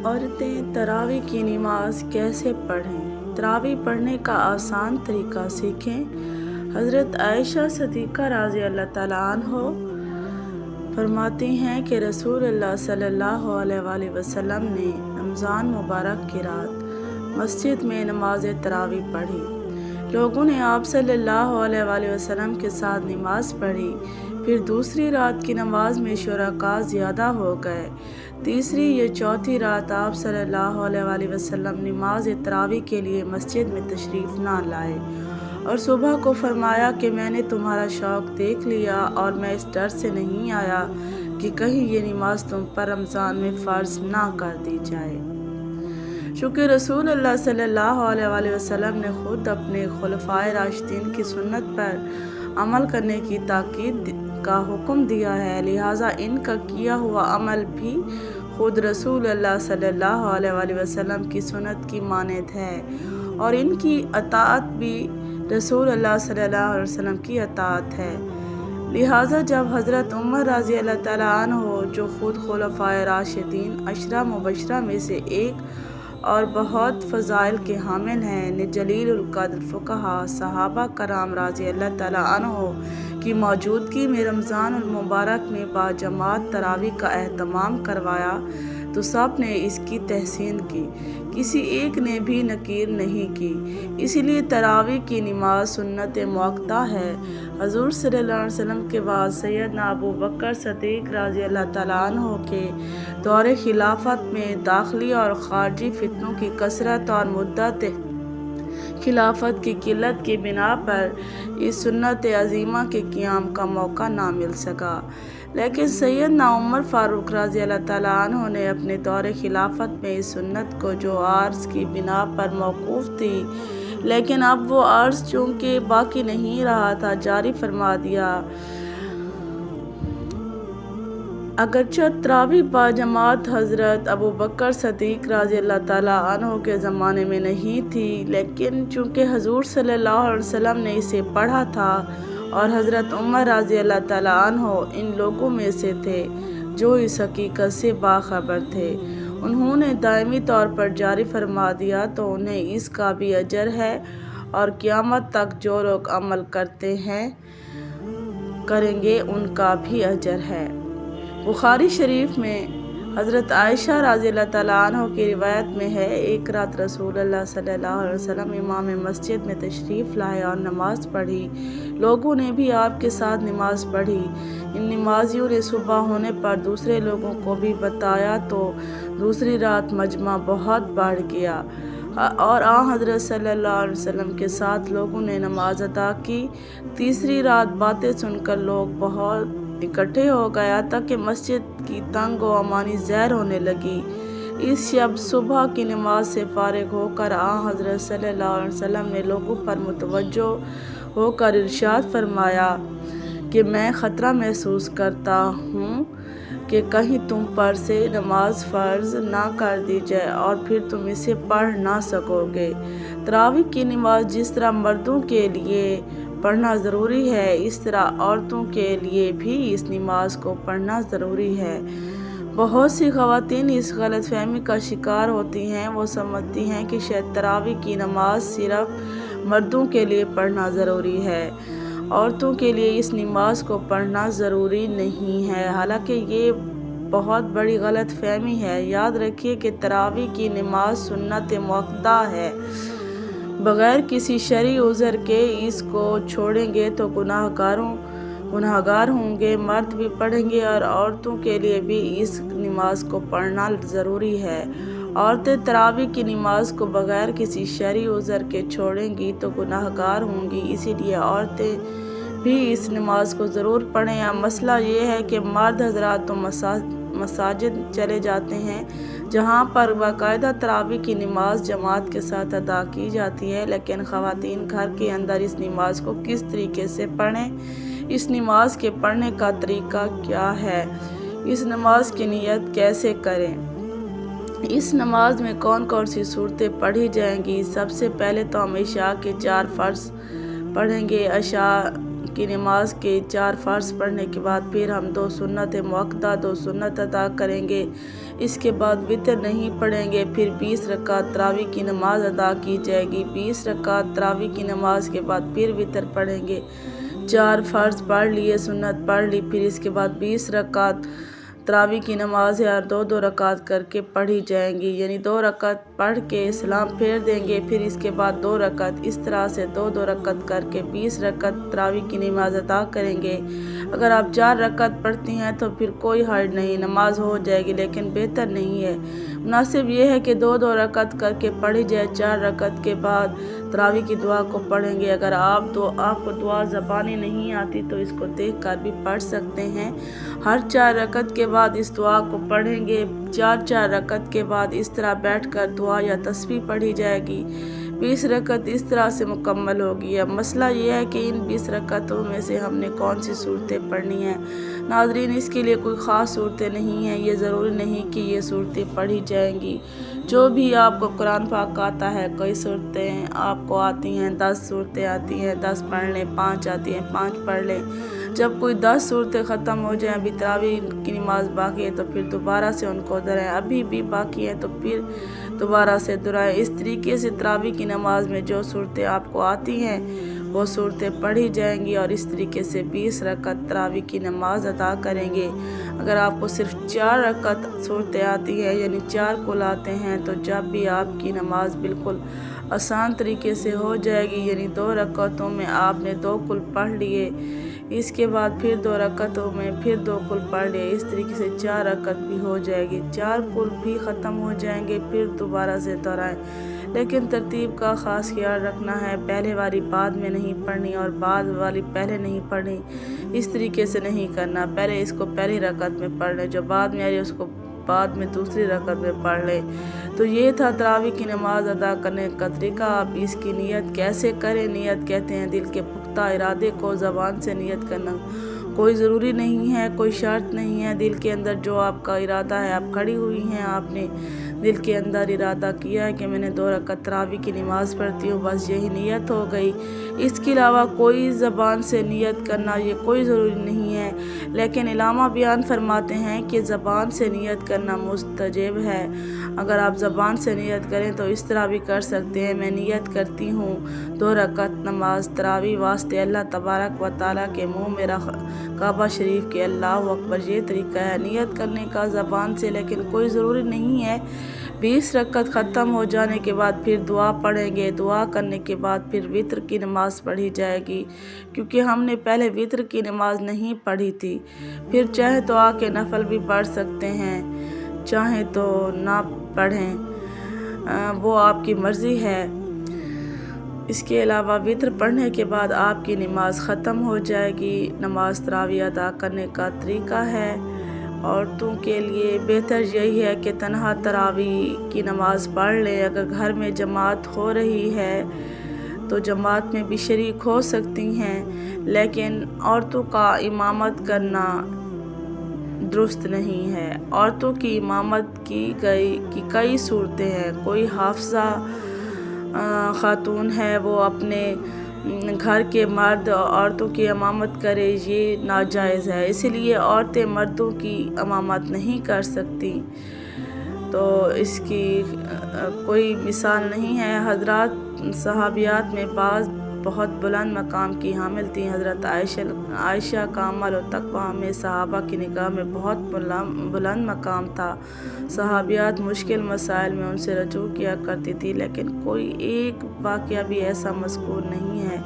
عورتیں تراویح کی نماز کیسے پڑھیں؟ تراویح پڑھنے کا آسان طریقہ سیکھیں۔ حضرت عائشہ صدیقہ رضی اللہ تعالیٰ عنہ فرماتی ہیں کہ رسول اللہ صلی اللہ علیہ وآلہ وسلم نے رمضان مبارک کی رات مسجد میں نماز تراویح پڑھی۔ لوگوں نے آپ صلی اللہ علیہ وآلہ وسلم کے ساتھ نماز پڑھی۔ پھر دوسری رات کی نماز میں شرکاء زیادہ ہو گئے۔ تیسری یا چوتھی رات آپ صلی اللہ علیہ وآلہ وسلم نماز تراویح کے لیے مسجد میں تشریف نہ لائے اور صبح کو فرمایا کہ میں نے تمہارا شوق دیکھ لیا اور میں اس ڈر سے نہیں آیا کہ کہیں یہ نماز تم پر رمضان میں فرض نہ کر دی جائے۔ چونکہ رسول اللہ صلی اللہ علیہ وآلہ وسلم نے خود اپنے خلفائے راشدین کی سنت پر عمل کرنے کی تاکید کا حکم دیا ہے، لہٰذا ان کا کیا ہوا عمل بھی خود رسول اللہ صلی اللہ علیہ وآلہ وسلم کی سنت کی مانند ہے اور ان کی اطاعت بھی رسول اللہ صلی اللہ علیہ وسلم کی اطاعت ہے۔ لہٰذا جب حضرت عمر رضی اللہ تعالیٰ عنہ جو خود خلفائے راشدین عشرہ مبشرہ میں سے ایک اور بہت فضائل کے حامل ہیں نے جلیل القدر فقہا صحابہ کرام رضی اللہ تعالیٰ عنہ کی موجودگی میں رمضان المبارک میں باجماعت تراویح کا اہتمام کروایا تو سب نے اس کی تحسین کی، کسی ایک نے بھی نکیر نہیں کی۔ اسی لیے تراویح کی نماز سنت مؤکدہ ہے۔ حضور صلی اللہ علیہ وسلم کے بعد سیدنا ابو بکر صدیق رضی اللہ تعالیٰ عنہ کے دور خلافت میں داخلی اور خارجی فتنوں کی کثرت اور مدت خلافت کی قلت کی بنا پر اس سنت عظیمہ کے قیام کا موقع نہ مل سکا، لیکن سیدنا عمر فاروق رضی اللہ تعالیٰ عنہ نے اپنے دور خلافت میں اس سنت کو جو عرض کی بنا پر موقوف تھی، لیکن اب وہ عرض چونکہ باقی نہیں رہا تھا، جاری فرما دیا۔ اگرچہ تراویح باجماعت حضرت ابو بکر صدیق رضی اللہ تعالیٰ عنہ کے زمانے میں نہیں تھی، لیکن چونکہ حضور صلی اللہ علیہ وسلم نے اسے پڑھا تھا اور حضرت عمر رضی اللہ تعالیٰ عنہ ان لوگوں میں سے تھے جو اس حقیقت سے باخبر تھے، انہوں نے دائمی طور پر جاری فرما دیا تو انہیں اس کا بھی اجر ہے اور قیامت تک جو لوگ عمل کریں گے ان کا بھی اجر ہے۔ بخاری شریف میں حضرت عائشہ رضی اللہ تعالیٰ عنہ کی روایت میں ہے، ایک رات رسول اللہ صلی اللہ علیہ وسلم امام مسجد میں تشریف لائے اور نماز پڑھی۔ لوگوں نے بھی آپ کے ساتھ نماز پڑھی۔ ان نمازیوں نے صبح ہونے پر دوسرے لوگوں کو بھی بتایا تو دوسری رات مجمع بہت بڑھ گیا اور حضرت صلی اللہ علیہ وسلم کے ساتھ لوگوں نے نماز ادا کی۔ تیسری رات باتیں سن کر لوگ بہت اکٹھے ہو گیا تاکہ مسجد کی تنگ و امانی زہر ہونے لگی۔ اس شب صبح کی نماز سے فارغ ہو کر حضرت صلی اللہ علیہ وسلم نے لوگوں پر متوجہ ہو کر ارشاد فرمایا کہ میں خطرہ محسوس کرتا ہوں کہ کہیں تم پر سے نماز فرض نہ کر دی جائے اور پھر تم اسے پڑھ نہ سکو گے۔ تراویح کی نماز جس طرح مردوں کے لیے پڑھنا ضروری ہے، اس طرح عورتوں کے لیے بھی اس نماز کو پڑھنا ضروری ہے۔ بہت سی خواتین اس غلط فہمی کا شکار ہوتی ہیں، وہ سمجھتی ہیں کہ شاید تراویح کی نماز صرف مردوں کے لیے پڑھنا ضروری ہے، عورتوں کے لیے اس نماز کو پڑھنا ضروری نہیں ہے، حالانکہ یہ بہت بڑی غلط فہمی ہے۔ یاد رکھیے کہ تراویح کی نماز سنت مؤکدہ ہے، بغیر کسی شرعی عذر کے اس کو چھوڑیں گے تو گناہ گار ہوں گے۔ مرد بھی پڑھیں گے اور عورتوں کے لیے بھی اس نماز کو پڑھنا ضروری ہے۔ عورتیں تراویح کی نماز کو بغیر کسی شرعی عذر کے چھوڑیں گی تو گناہ گار ہوں گی، اسی لیے عورتیں بھی اس نماز کو ضرور پڑھیں۔ مسئلہ یہ ہے کہ مرد حضرات تو مساجد چلے جاتے ہیں جہاں پر باقاعدہ تراویح کی نماز جماعت کے ساتھ ادا کی جاتی ہے، لیکن خواتین گھر کے اندر اس نماز کو کس طریقے سے پڑھیں، اس نماز کے پڑھنے کا طریقہ کیا ہے، اس نماز کی نیت کیسے کریں، اس نماز میں کون کون سی صورتیں پڑھی جائیں گی۔ سب سے پہلے تو ہم عشاء کے 4 فرض پڑھیں گے۔ عشاء کی نماز کے 4 فرض پڑھنے کے بعد پھر ہم 2 سنت مؤکدہ 2 سنت ادا کریں گے۔ اس کے بعد وطر نہیں پڑھیں گے، پھر 20 رکعت تراویح کی نماز ادا کی جائے گی۔ 20 رکعت تراویح کی نماز کے بعد پھر وطر پڑھیں گے۔ 4 فرض پڑھ لیے، سنت پڑھ لی، پھر اس کے بعد 20 رکعت تراویح کی نماز ہے اور 2 رکعت کر کے پڑھی جائیں گی، یعنی 2 رکعت پڑھ کے سلام پھیر دیں گے، پھر اس کے بعد 2 رکعت، اس طرح سے 2 رکعت کر کے 20 رکعت تراویح کی نماز ادا کریں گے۔ اگر آپ 4 رکعت پڑھتی ہیں تو پھر کوئی حرج نہیں، نماز ہو جائے گی، لیکن بہتر نہیں ہے، مناسب یہ ہے کہ 2 رکعت کر کے پڑھی جائے۔ 4 رکعت کے بعد تراویح کی دعا کو پڑھیں گے۔ اگر آپ کو دعا زبانی نہیں آتی تو اس کو دیکھ کر بھی پڑھ سکتے ہیں۔ ہر 4 رکعت کے بعد اس دعا کو پڑھیں گے۔ 4 رکعت کے بعد اس طرح بیٹھ کر دعا یا تسبیح پڑھی جائے گی۔ 20 رکعت اس طرح سے مکمل ہوگی۔ اب مسئلہ یہ ہے کہ ان 20 رکعتوں میں سے ہم نے کون سی صورتیں پڑھنی ہیں۔ ناظرین، اس کے لیے کوئی خاص صورتیں نہیں ہیں، یہ ضروری نہیں کہ یہ صورتیں پڑھی جائیں گی۔ جو بھی آپ کو قرآن پاک آتا ہے، کوئی صورتیں آپ کو آتی ہیں، 10 صورتیں آتی ہیں، 10 پڑھ لیں، 5 آتی ہیں، 5 پڑھ لیں۔ جب کوئی 10 صورتیں ختم ہو جائیں، ابھی تراویح کی نماز باقی ہے تو پھر دوبارہ سے ان کو دہرائیں، ابھی بھی باقی ہے تو پھر دوبارہ سے دہرائیں۔ اس طریقے سے تراویح کی نماز میں جو صورتیں آپ کو آتی ہیں وہ صورتیں پڑھی جائیں گی اور اس طریقے سے 20 رکعت تراویح کی نماز ادا کریں گے۔ اگر آپ کو صرف 4 رکعت صورتیں آتی ہیں، یعنی 4 کل آتے ہیں، تو جب بھی آپ کی نماز بالکل آسان طریقے سے ہو جائے گی، یعنی 2 رکعتوں میں آپ نے 2 کل پڑھ لیے، اس کے بعد پھر 2 رکعتوں میں پھر 2 کل پڑھ لیے، اس طریقے سے 4 رکعت بھی ہو جائے گی۔ 4 کل بھی ختم ہو جائیں گے، پھر دوبارہ سے دہرائیں، لیکن ترتیب کا خاص خیال رکھنا ہے، پہلے والی بعد میں نہیں پڑھنی اور بعد والی پہلے نہیں پڑھنی، اس طریقے سے نہیں کرنا۔ پہلے اس کو پہلی رکعت میں پڑھ لیں، جو بعد میں آ رہی ہے اس کو بعد میں دوسری رکعت میں پڑھ لیں۔ تو یہ تھا تراویح کی نماز ادا کرنے کا طریقہ۔ آپ اس کی نیت کیسے کریں؟ نیت کہتے ہیں دل کے پختہ ارادے کو زبان سے نیت کرنا، کوئی ضروری نہیں ہے، کوئی شرط نہیں ہے، دل کے اندر جو آپ کا ارادہ ہے، آپ کھڑی ہوئی ہیں، آپ نے دل کے اندر ارادہ کیا ہے کہ میں نے 2 رکعت تراویح کی نماز پڑھتی ہوں، بس یہی نیت ہو گئی۔ اس کے علاوہ کوئی زبان سے نیت کرنا یہ کوئی ضروری نہیں ہے، لیکن علامہ بیان فرماتے ہیں کہ زبان سے نیت کرنا مستجب ہے۔ اگر آپ زبان سے نیت کریں تو اس طرح بھی کر سکتے ہیں، میں نیت کرتی ہوں 2 رکعت نماز تراویح واسطے اللہ تبارک و تعالیٰ کے منہ میرا کعبہ شریف کے، اللہ اکبر۔ یہ طریقہ ہے نیت کرنے کا زبان سے، لیکن کوئی ضروری نہیں ہے۔ 20 رکعت ختم ہو جانے کے بعد پھر دعا پڑھیں گے، دعا کرنے کے بعد پھر وطر کی نماز پڑھی جائے گی، کیونکہ ہم نے پہلے وطر کی نماز نہیں پڑھی تھی۔ پھر چاہے تو آ کے نفل بھی پڑھ سکتے ہیں، چاہیں تو نہ پڑھیں، وہ آپ کی مرضی ہے۔ اس کے علاوہ وطر پڑھنے کے بعد آپ کی نماز ختم ہو جائے گی۔ نماز تراویح ادا کرنے کا طریقہ ہے۔ عورتوں کے لیے بہتر یہی ہے کہ تنہا تراویح کی نماز پڑھ لیں۔ اگر گھر میں جماعت ہو رہی ہے تو جماعت میں بھی شریک ہو سکتی ہیں، لیکن عورتوں کا امامت کرنا درست نہیں ہے۔ عورتوں کی امامت کی کئی صورتیں ہیں۔ کوئی حافظہ خاتون ہے، وہ اپنے گھر کے مرد عورتوں کی امامت کرے، یہ ناجائز ہے، اسی لیے عورتیں مردوں کی امامت نہیں کر سکتی، تو اس کی کوئی مثال نہیں ہے۔ حضرات صحابیات میں بعض بہت بلند مقام کی حامل تھیں۔ حضرت عائشہ کا عمل و تقویٰ میں صحابہ کی نگاہ میں بہت بلند مقام تھا۔ صحابیات مشکل مسائل میں ان سے رجوع کیا کرتی تھی، لیکن کوئی ایک واقعہ بھی ایسا مذکور نہیں ہے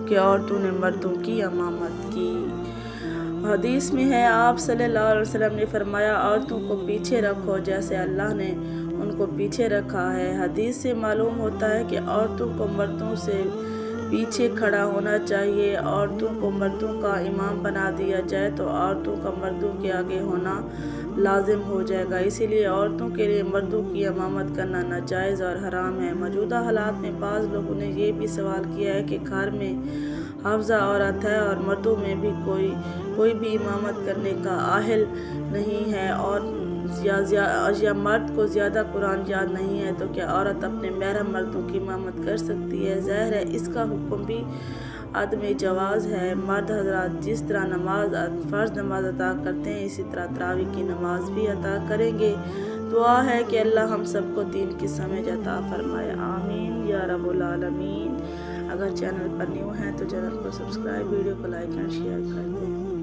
کہ عورتوں نے مردوں کی امامت کی۔ حدیث میں ہے، آپ صلی اللہ علیہ وسلم نے فرمایا، عورتوں کو پیچھے رکھو جیسے اللہ نے ان کو پیچھے رکھا ہے۔ حدیث سے معلوم ہوتا ہے کہ عورتوں کو مردوں سے پیچھے کھڑا ہونا چاہیے۔ عورتوں کو مردوں کا امام بنا دیا جائے تو عورتوں کا مردوں کے آگے ہونا لازم ہو جائے گا، اسی لیے عورتوں کے لیے مردوں کی امامت کرنا ناجائز اور حرام ہے۔ موجودہ حالات میں بعض لوگوں نے یہ بھی سوال کیا ہے کہ گھر میں حافظہ عورت ہے اور مردوں میں بھی کوئی بھی امامت کرنے کا اہل نہیں ہے، اور یا مرد کو زیادہ قرآن یاد نہیں ہے، تو کیا عورت اپنے محرم مردوں کی امامت کر سکتی ہے؟ ظاہر ہے اس کا حکم بھی عدم جواز ہے۔ مرد حضرات جس طرح فرض نماز ادا کرتے ہیں، اسی طرح تراویح کی نماز بھی ادا کریں گے۔ دعا ہے کہ اللہ ہم سب کو دین کی سمجھ عطا فرمائے، آمین یا رب العالمین۔ اگر چینل پر نیو ہیں تو چینل کو سبسکرائب، ویڈیو کو لائک اینڈ شیئر کر دیں۔